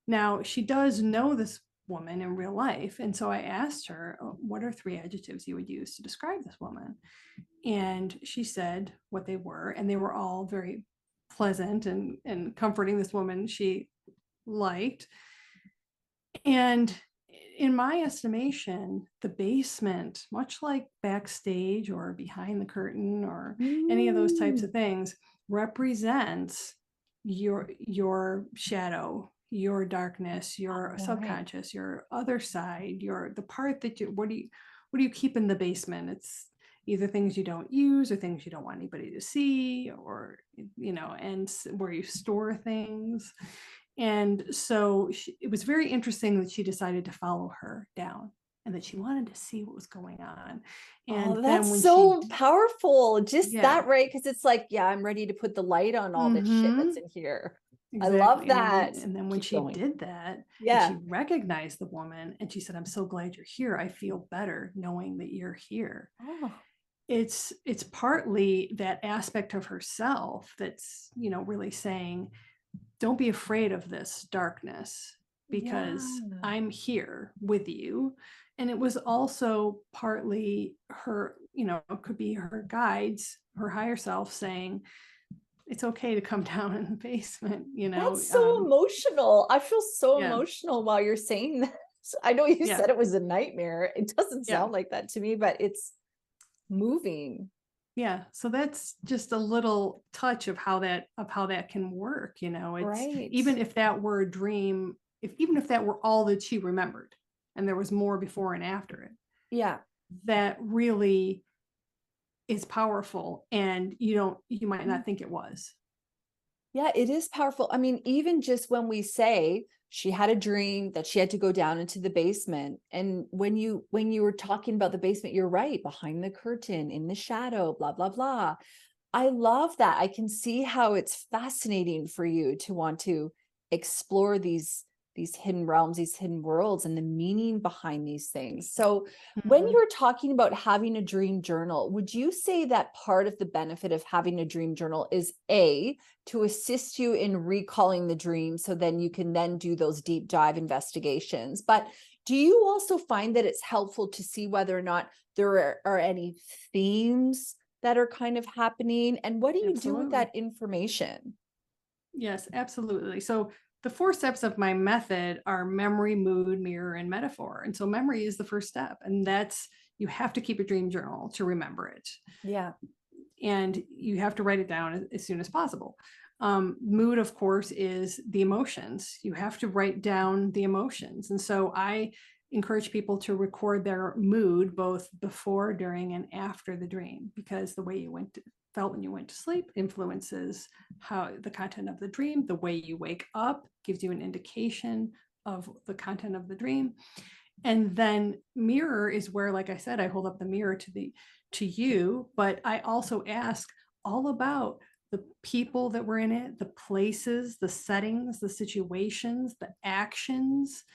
Now, she does know this woman in real life. And so I asked her, what are 3 adjectives you would use to describe this woman? And she said what they were, and they were all very pleasant and comforting. This woman she liked. And in my estimation, the basement, much like backstage or behind the curtain or any of those types Mm. of things, represents your shadow, your darkness, your All right. subconscious, your other side, the part that what do you keep in the basement? It's either things you don't use or things you don't want anybody to see, or and where you store things. And so it was very interesting that she decided to follow her down and that she wanted to see what was going on. And Oh, then that's when so powerful. Just yeah, that, right? Because it's like, yeah, I'm ready to put the light on all this shit mm-hmm, that's in here. I love exactly. that. And then when Keep she going. did that and Yeah. she recognized the woman and she said, I'm so glad you're here. I feel better knowing that you're here. Oh, It's partly that aspect of herself that's, really saying, don't be afraid of this darkness yeah. because I'm here with you. And it was also partly her, it could be her guides, her higher self saying, it's okay to come down in the basement, That's so emotional. I feel so yeah, emotional while you're saying that. I know you yeah, said it was a nightmare. It doesn't yeah, sound like that to me, but it's moving. yeah. So that's just a little touch of how that can work. It's Right. even if that were a dream, even if that were all that she remembered and there was more before and after it, Yeah. that really is powerful, and you might not think it was. Yeah, it is powerful. I mean, even just when we say she had a dream that she had to go down into the basement, and when you were talking about the basement, you're right, behind the curtain, in the shadow, blah blah blah. I love that. I can see how it's fascinating for you to want to explore these hidden realms, these hidden worlds, and the meaning behind these things. So, when Mhm. you're talking about having a dream journal, would you say that part of the benefit of having a dream journal is A, to assist you in recalling the dream so then you can then do those deep dive investigations? But do you also find that it's helpful to see whether or not there are any themes that are kind of happening? And what do you do with Absolutely. that information? Yes, absolutely. So the 4 steps of my method are memory, mood, mirror, and metaphor. And so memory is the first step. And that's, you have to keep a dream journal to remember it. Yeah. And you have to write it down as soon as possible. Mood, of course, is the emotions. You have to write down the emotions. And so I encourage people to record their mood both before, during, and after the dream, because the way you felt when you went to sleep influences how the content of the dream. The way you wake up gives you an indication of the content of the dream. And then mirror is where, like I said, I hold up the mirror to you, but I also ask all about the people that were in it, the places, the settings, the situations, the actions.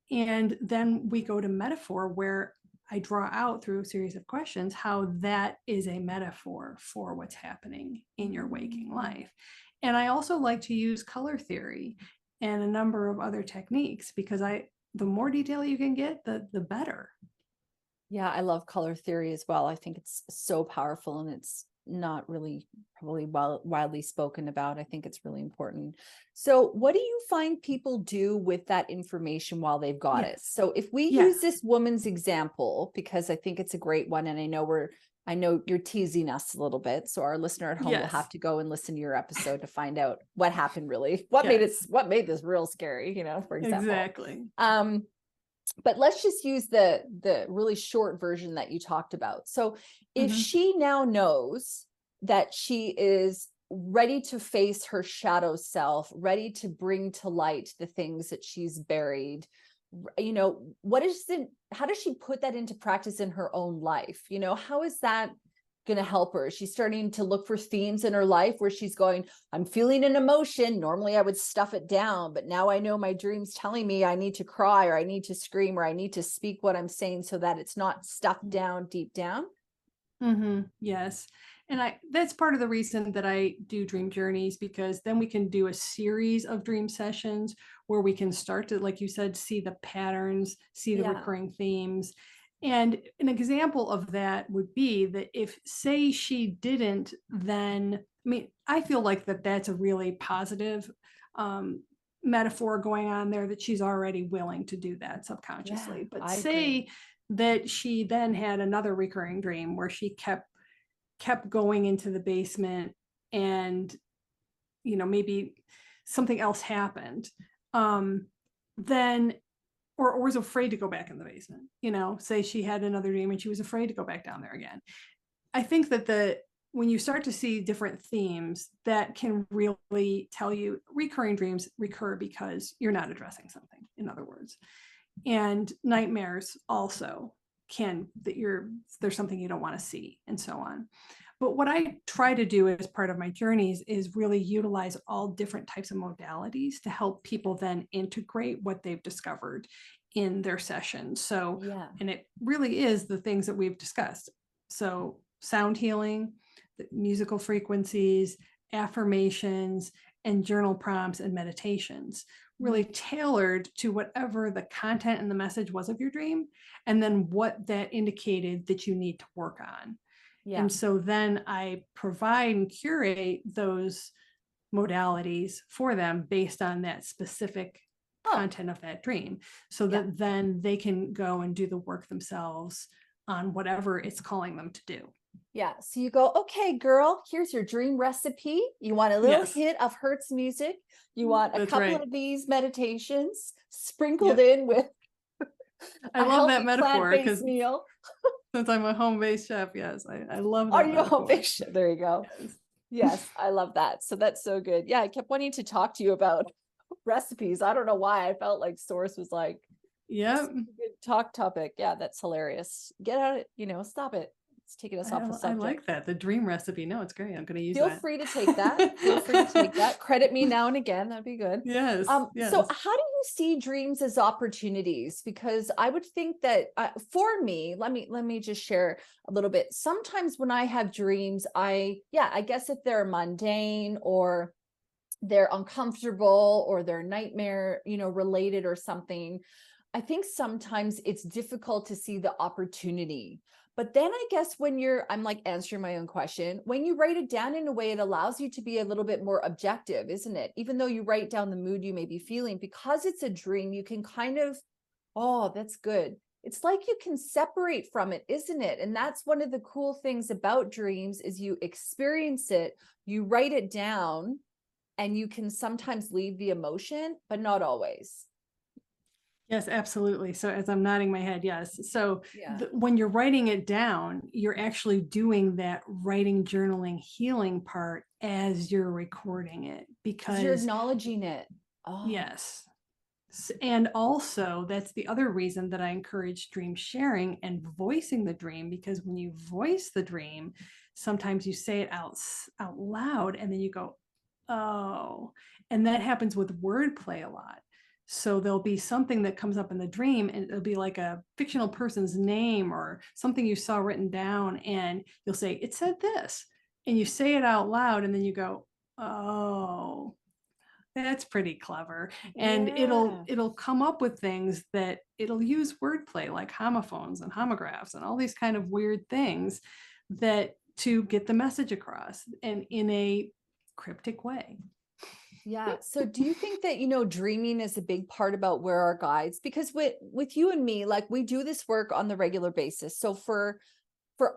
And then we go to metaphor, where I draw out through a series of questions how that is a metaphor for what's happening in your waking life. And I also like to use color theory and a number of other techniques, because the more detail you can get, the better. Yeah, I love color theory as well. I think it's so powerful, and it's not really probably widely spoken about. I think it's really important. So, what do you find people do with that information while they've got it? Yes. So, if we Yes. use this woman's example, because I think it's a great one, and I know you're teasing us a little bit, so our listener at home will Yes. have to go and listen to your episode to find out what happened really, what made this real scary, for example. Exactly. But let's just use the really short version that you talked about. So if she now knows that she is ready to face her shadow self, ready to bring to light the things that she's buried, how does she put that into practice in her own life? How is that going to help her? She's starting to look for themes in her life where she's going, I'm feeling an emotion. Normally I would stuff it down, but now I know my dream's telling me I need to cry, or I need to scream, or I need to speak what I'm saying so that it's not stuffed down deep down. Yes. And that's part of the reason that I do dream journeys, because then we can do a series of dream sessions where we can start to, like you said, see the patterns, see the recurring themes. And an example of that would be that if, say, she didn't, then, I feel like that's a really positive metaphor going on there, that she's already willing to do that subconsciously. But say that she then had another recurring dream where she kept going into the basement, and maybe something else happened, then or was afraid to go back in the basement. Say she had another dream and she was afraid to go back down there again. I think that when you start to see different themes, that can really tell you recurring dreams recur because you're not addressing something, in other words. And nightmares also there's something you don't want to see, and so on. But what I try to do as part of my journeys is really utilize all different types of modalities to help people then integrate what they've discovered in their sessions. So, and it really is the things that we've discussed. So sound healing, the musical frequencies, affirmations, and journal prompts and meditations, really tailored to whatever the content and the message was of your dream, and then what that indicated that you need to work on. And so then I provide and curate those modalities for them based on that specific content of that dream, so that then they can go and do the work themselves on whatever it's calling them to do. Yeah. So you go, okay, girl, here's your dream recipe. You want a little hit of Hertz music. You want a couple of these meditations sprinkled in with I love that metaphor, plant-based meal. Since I'm a home-based chef, yes, I love that. Are you a home-based chef? There you go. Yes, I love that. So that's so good. Yeah, I kept wanting to talk to you about recipes. I don't know why. I felt like Source was like, good talk topic. Yeah, that's hilarious. Get out it, stop it. It's taking us off the subject. I like that. The dream recipe. No, it's great. I'm going to use Feel that. free to take that. Feel free to take that. Credit me now and again. That'd be good. Yes. So how do you see dreams as opportunities? Because I would think that for me, let me just share a little bit. Sometimes when I have dreams, I guess if they're mundane or they're uncomfortable or they're nightmare, related or something, I think sometimes it's difficult to see the opportunity. But then I guess I'm like answering my own question, when you write it down in a way, it allows you to be a little bit more objective, isn't it? Even though you write down the mood you may be feeling, because it's a dream, you can kind of, oh, that's good. It's like you can separate from it, isn't it? And that's one of the cool things about dreams is you experience it, you write it down, and you can sometimes leave the emotion, but not always. Yes, absolutely. So as I'm nodding my head, yes. So Yeah. when you're writing it down, you're actually doing that writing, journaling, healing part as you're recording it Because you're because acknowledging it. Oh, yes. And also, that's the other reason that I encourage dream sharing and voicing the dream, because when you voice the dream, sometimes you say it out loud and then you go, oh, and that happens with wordplay a lot. So there'll be something that comes up in the dream and it'll be like a fictional person's name or something you saw written down, and you'll say, it said this, and you say it out loud and then you go, oh, that's pretty clever. And yeah. it'll come up with things that it'll use wordplay like homophones and homographs and all these kind of weird things that to get the message across and in a cryptic way. Yeah. So do you think that, dreaming is a big part about where our guides, because with you and me, like we do this work on the regular basis. So for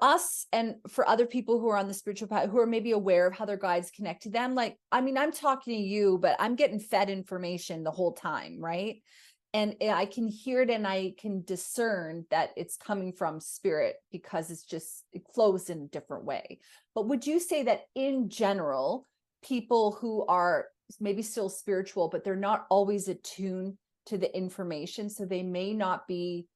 us and for other people who are on the spiritual path, who are maybe aware of how their guides connect to them, like, I mean, I'm talking to you, but I'm getting fed information the whole time, right? And I can hear it and I can discern that it's coming from spirit because it flows in a different way. But would you say that in general, people who are maybe still spiritual, but they're not always attuned to the information, so they may not be,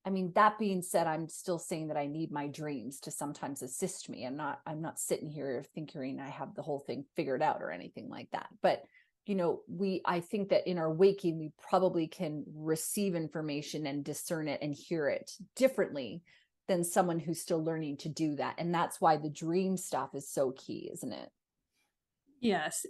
I mean, that being said, I'm still saying that I need my dreams to sometimes assist me. I'm not sitting here thinking I have the whole thing figured out or anything like that. But I think that in our waking, we probably can receive information and discern it and hear it differently than someone who's still learning to do that. And that's why the dream stuff is so key, isn't it? Yes,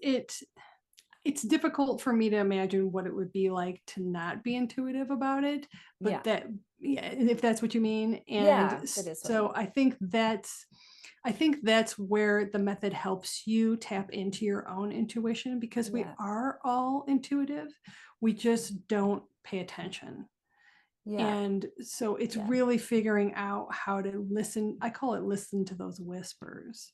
it's difficult for me to imagine what it would be like to not be intuitive about it, but Yeah. yeah, if that's what you mean. Yeah, And that is what I so mean. I think that's where the method helps you tap into your own intuition, because we Yeah. are all intuitive. We just don't pay attention. Yeah. And so it's Yeah. really figuring out how to listen. I call it listen to those whispers,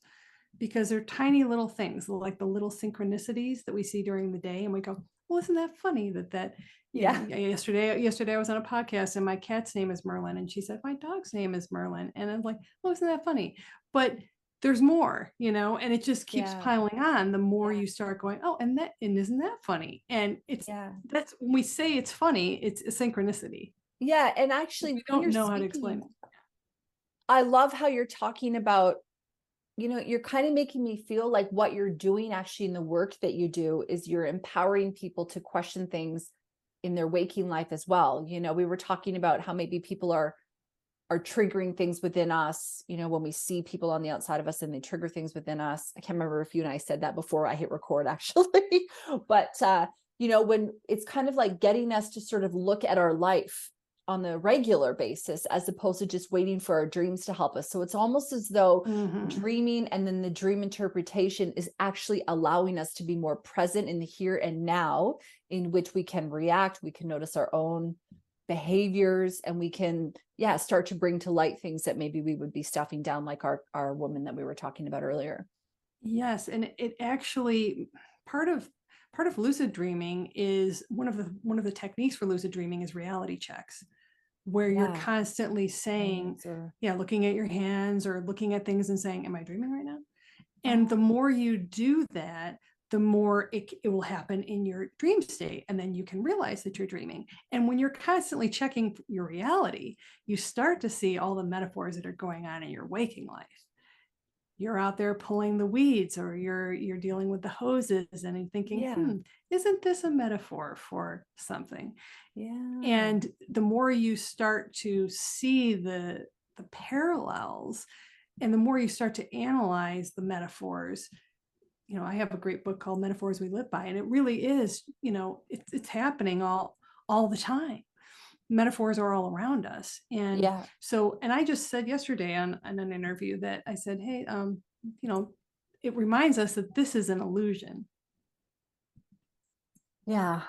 because they're tiny little things like the little synchronicities that we see during the day. And we go, well, isn't that funny Yeah. yesterday I was on a podcast and my cat's name is Merlin. And she said, my dog's name is Merlin. And I'm like, well, isn't that funny? But there's more, and it just keeps Yeah. piling on the more Yeah. you start going, oh, and isn't that funny? And Yeah. that's when we say it's funny, it's a synchronicity. Yeah. And We actually, when don't you're know how to explain speaking, it. I love how you're talking about, you're kind of making me feel like what you're doing actually in the work that you do is you're empowering people to question things in their waking life as well. We were talking about how maybe people are triggering things within us, when we see people on the outside of us and they trigger things within us. I can't remember if you and I said that before I hit record actually, but when it's kind of like getting us to sort of look at our life on the regular basis, as opposed to just waiting for our dreams to help us. So it's almost as though Mhm. dreaming and then the dream interpretation is actually allowing us to be more present in the here and now, in which we can react, we can notice our own behaviors, and we can start to bring to light things that maybe we would be stuffing down, like our woman that we were talking about earlier. Yes, and it actually part of lucid dreaming is one of the techniques for lucid dreaming is reality checks, where you're Yeah. constantly saying, Hands or yeah, looking at your hands or looking at things and saying, am I dreaming right now? And the oh more you do that, the more it will happen in your dream state. And then you can realize that you're dreaming. And when you're constantly checking your reality, you start to see all the metaphors that are going on in your waking life. You're out there pulling the weeds, or you're dealing with the hoses and you're thinking, yeah. isn't this a metaphor for something? Yeah. And the more you start to see the parallels, and the more you start to analyze the metaphors, I have a great book called Metaphors We Live By, and it really is, it's happening all the time. metaphors are all around us. And Yeah. so, and I just said yesterday on an interview that I said, hey, it reminds us that this is an illusion. Yeah.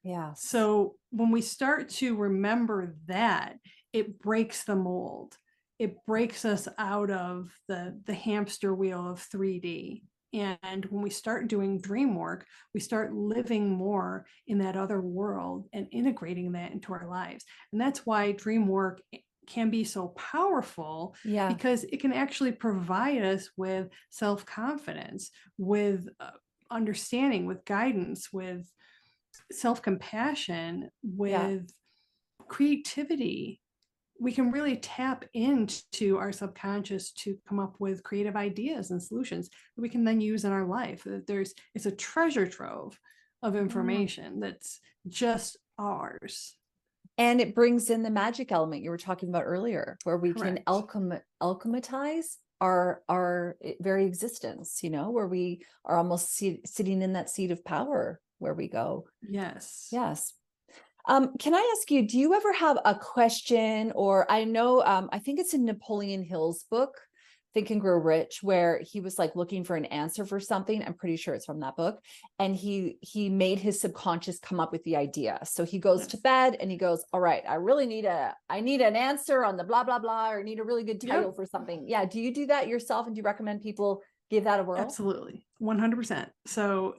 Yes. So when we start to remember that, it breaks the mold. It breaks us out of the hamster wheel of 3D. And when we start doing dream work, we start living more in that other world and integrating that into our lives. And that's why dream work can be so powerful, Yeah. because it can actually provide us with self-confidence, with understanding, with guidance, with self-compassion, Yeah. with creativity. We can really tap into our subconscious to come up with creative ideas and solutions that we can then use in our life. It's a treasure trove of Yeah. information that's just ours. And it brings in the magic element you were talking about earlier, where we can Correct. alchemize our very existence, where we are almost sitting in that seat of power where we go. Yes. Yes. Can I ask you, do you ever have a question, or I know, I think it's in Napoleon Hill's book, Think and Grow Rich, where he was like looking for an answer for something. I'm pretty sure it's from that book. And he made his subconscious come up with the idea. So he goes to Yes. bed and he goes, all right, I need an answer on the blah, blah, blah, or need a really good title Yep. for something. Yeah. Do you do that yourself? And do you recommend people give that a whirl? Absolutely. 100%. So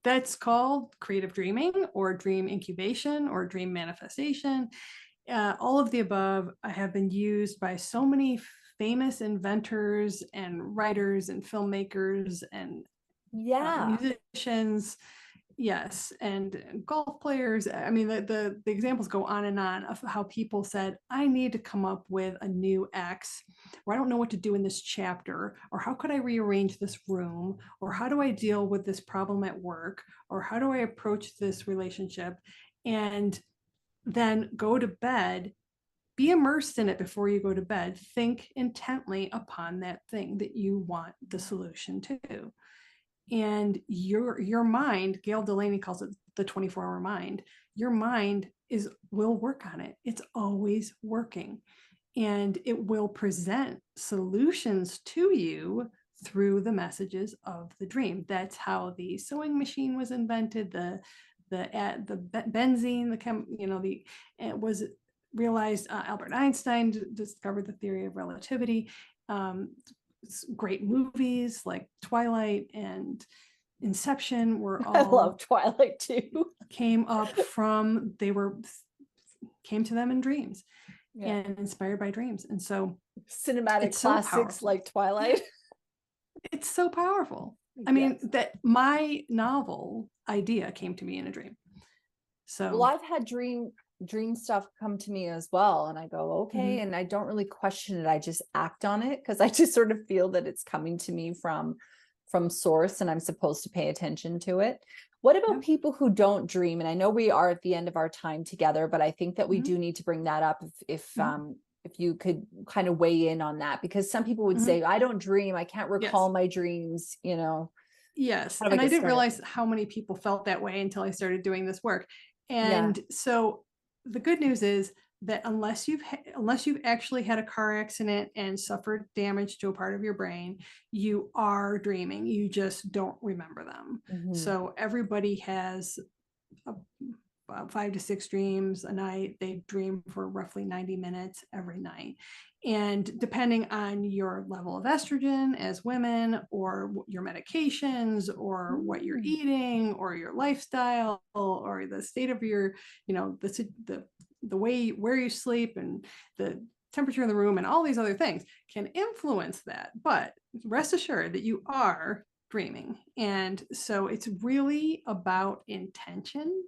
that's called creative dreaming, or dream incubation, or dream manifestation. All of the above have been used by so many famous inventors and writers and filmmakers and Yeah. musicians. Yes, and golf players. I mean, the examples go on and on of how people said, I need to come up with a new X, or I don't know what to do in this chapter, or how could I rearrange this room, or how do I deal with this problem at work, or how do I approach this relationship, and then go to bed, be immersed in it before you go to bed, think intently upon that thing that you want the solution to. And your mind, Gail Delaney calls it the 24-hour mind, your mind will work on it. It's always working, and it will present solutions to you through the messages of the dream. That's how the sewing machine was invented. The benzene, it was realized. Albert Einstein discovered the theory of relativity. Great movies like Twilight and Inception were I all love Twilight too. came to them in dreams Yeah. and inspired by dreams. And so Cinematic it's so classics powerful. like Twilight. It's so powerful. I mean, Yes. that my novel idea came to me in a dream. Well, So I've had dream stuff come to me as well, and I go, okay, mhm, and I don't really question it. I just act on it because I just sort of feel that it's coming to me from source, and I'm supposed to pay attention to it. What about yep, people who don't dream? And I know we are at the end of our time together, but I think that we mhm, do need to bring that up mhm, if you could kind of weigh in on that, because some people would mhm. say, I don't dream, I can't recall Yes. my dreams, Yes. how do I And I get didn't started? realize how many people felt that way until I started doing this work. Yeah. And so the good news is that unless you've actually had a car accident and suffered damage to a part of your brain, you are dreaming. You just don't remember them. Mhm. So everybody has a, about 5 to 6 dreams a night. They dream for roughly 90 minutes every night. And depending on your level of estrogen as women, or your medications, or what you're Mm. eating, or your lifestyle, or the state of your, the way where you sleep, and the temperature in the room, and all these other things can influence that. But rest assured that you are dreaming. And so it's really about intention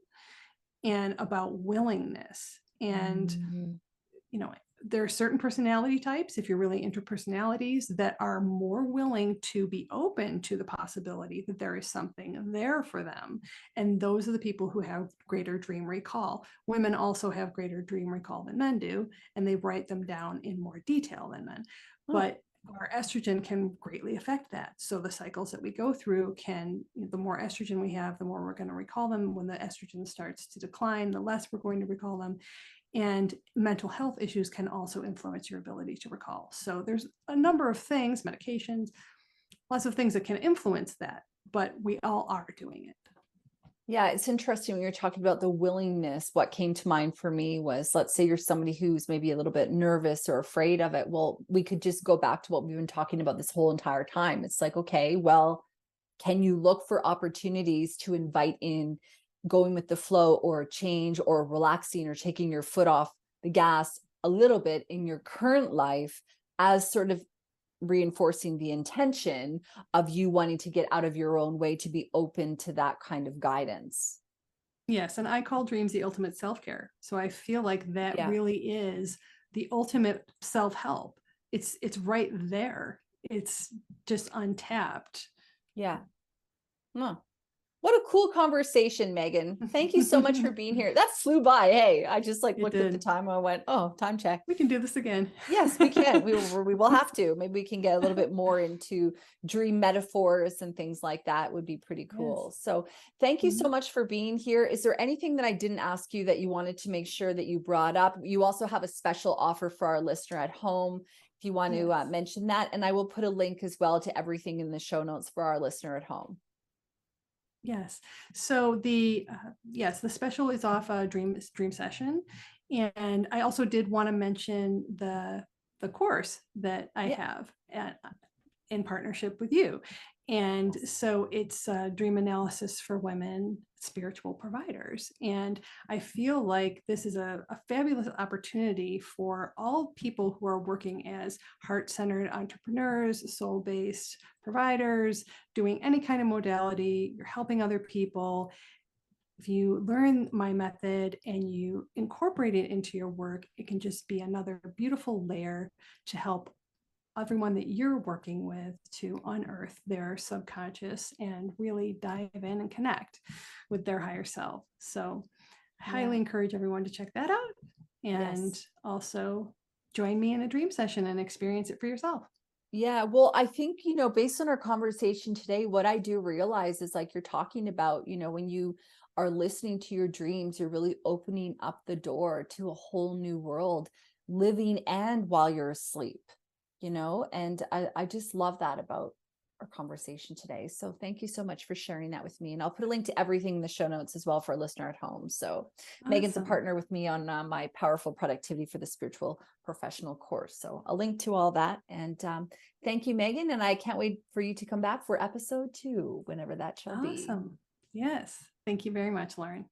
and about willingness. And, Mhm. you know, there are certain personality types, if you're really into personalities, that are more willing to be open to the possibility that there is something there for them. And those are the people who have greater dream recall. Women also have greater dream recall than men do, and they write them down in more detail than men. Oh, But our estrogen can greatly affect that. So the cycles that we go through can, the more estrogen we have, the more we're going to recall them. When the estrogen starts to decline, the less we're going to recall them. And mental health issues can also influence your ability to recall. So there's a number of things, medications, lots of things that can influence that, but we all are doing it. Yeah, it's interesting when you're talking about the willingness. What came to mind for me was, let's say you're somebody who's maybe a little bit nervous or afraid of it. Well, we could just go back to what we've been talking about this whole entire time. It's like, okay, well, can you look for opportunities to invite in going with the flow or change or relaxing or taking your foot off the gas a little bit in your current life as sort of reinforcing the intention of you wanting to get out of your own way to be open to that kind of guidance. Yes, and I call dreams the ultimate self-care. So I feel like that Yeah. really is the ultimate self-help. It's right there. It's just untapped. Yeah. Huh. What a cool conversation, Megan. Thank you so much for being here. That flew by. Hey, I just like It looked at the did. time and I went, oh, time check. We can do this again. Yes, we can. We will have to. Maybe we can get a little bit more into dream metaphors and things like that. Would be pretty cool. Yes. So thank you so Mhm. much for being here. Is there anything that I didn't ask you that you wanted to make sure that you brought up? You also have a special offer for our listener at home, if you want to Yes. mention that. And I will put a link as well to everything in the show notes for our listener at home. Yes. So the yes, the special is off a dream session, and I also did want to mention the course that I Yeah. have in partnership with you. And Yes. so it's dream analysis for women, spiritual providers. And I feel like this is a fabulous opportunity for all people who are working as heart centered entrepreneurs, soul based providers, doing any kind of modality. You're helping other people. If you learn my method and you incorporate it into your work, it can just be another beautiful layer to help everyone that you're working with to unearth their subconscious and really dive in and connect with their higher self. So I highly Yeah. encourage everyone to check that out and Yes. also join me in a dream session and experience it for yourself. Yeah, well, I think, based on our conversation today, what I do realize is like you're talking about, when you are listening to your dreams, you're really opening up the door to a whole new world, living and while you're asleep, and I just love that about our conversation today. So thank you so much for sharing that with me. And I'll put a link to everything in the show notes as well for a listener at home. So Megan's a Awesome. partner with me on my Powerful Productivity for the Spiritual Professional course. So a link to all that. And thank you, Megan. And I can't wait for you to come back for episode 2, whenever that shall be. Awesome. Yes. Thank you very much, Lauren.